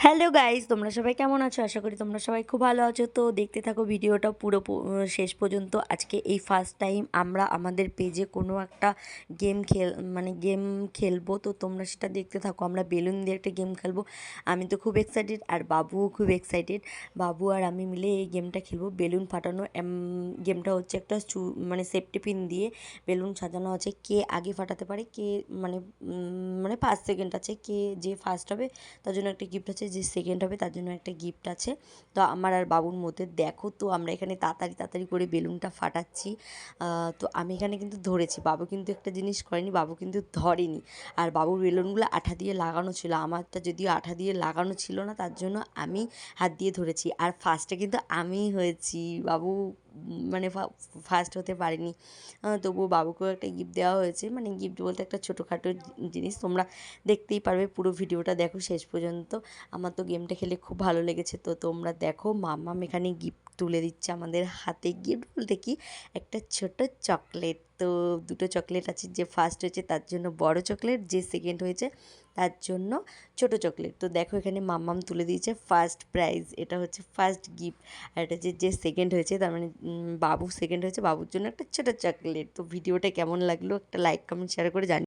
Hello guys, তোমরা সবাই কেমন আছো? আশা করি তোমরা সবাই খুব ভালো আছো। তো দেখতে থাকো ভিডিওটা পুরো শেষ পর্যন্ত। আজকে এই ফার্স্ট টাইম আমরা আমাদের পেজে কোনো একটা গেম খেলবো। তো তোমরা সেটা দেখতে থাকো। আমরা বেলুন দিয়ে একটা গেম খেলবো। আমি তো খুব এক্সাইটেড আর বাবুও খুব এক্সাইটেড। বাবু আর আমি মিলে এই গেমটা খেলবো, বেলুন ফাটানো। গেমটা হচ্ছে একটা সেফটি পিন দিয়ে বেলুন সাজানো আছে। কে আগে ফাটাতে পারে, কে মানে 5 সেকেন্ড আছে, কে যে ফার্স্ট হবে তার জন্য একটা গিফট আছে, যে সেকেন্ড হবে তার জন্য একটা গিফট আছে। তো আমার আর বাবুর মধ্যে দেখো, তো আমরা এখানে তাড়াতাড়ি করে বেলুনটা ফাটাচ্ছি। তো আমি এখানে কিন্তু ধরেছি, বাবু কিন্তু একটা জিনিস করেনি, বাবু কিন্তু ধরেনি। আর বাবুর বেলুনগুলো আঠা দিয়ে লাগানো ছিল, আমারটা যদিও আঠা দিয়ে লাগানো ছিল না, তার জন্য আমি হাত দিয়ে ধরেছি। আর ফার্স্টে কিন্তু আমিই হয়েছি, বাবু মানে ফার্স্ট হতে পারিনি। তবুও বাবুকেও একটা গিফট দেওয়া হয়েছে, মানে গিফট বলতে একটা ছোটোখাটো জিনিস। তোমরা দেখতেই পারবে, পুরো ভিডিওটা দেখো শেষ পর্যন্ত। আমার তো গেমটা খেলে খুব ভালো লেগেছে। তো তোমরা দেখো, মাম্মাম এখানে গিফট তুলে দিচ্ছে আমাদের হাতে। গিফট বলতে কি, একটা ছোট চকলেট। তো দুটো চকলেট আছে, যে ফার্স্ট হয়েছে তার জন্য বড় চকলেট, যে সেকেন্ড হয়েছে তার জন্য ছোট চকলেট। তো দেখো এখানে মাম্মাম তুলে দিয়েছে ফার্স্ট প্রাইজ, এটা হচ্ছে ফার্স্ট গিফট। আর এটা যে সেকেন্ড হয়েছে, তার মানে বাবু সেকেন্ড হয়েছে, বাবুর জন্য একটা ছোটো চকলেট। তো ভিডিওটা কেমন লাগলো একটা লাইক কমেন্ট শেয়ার করে জানি।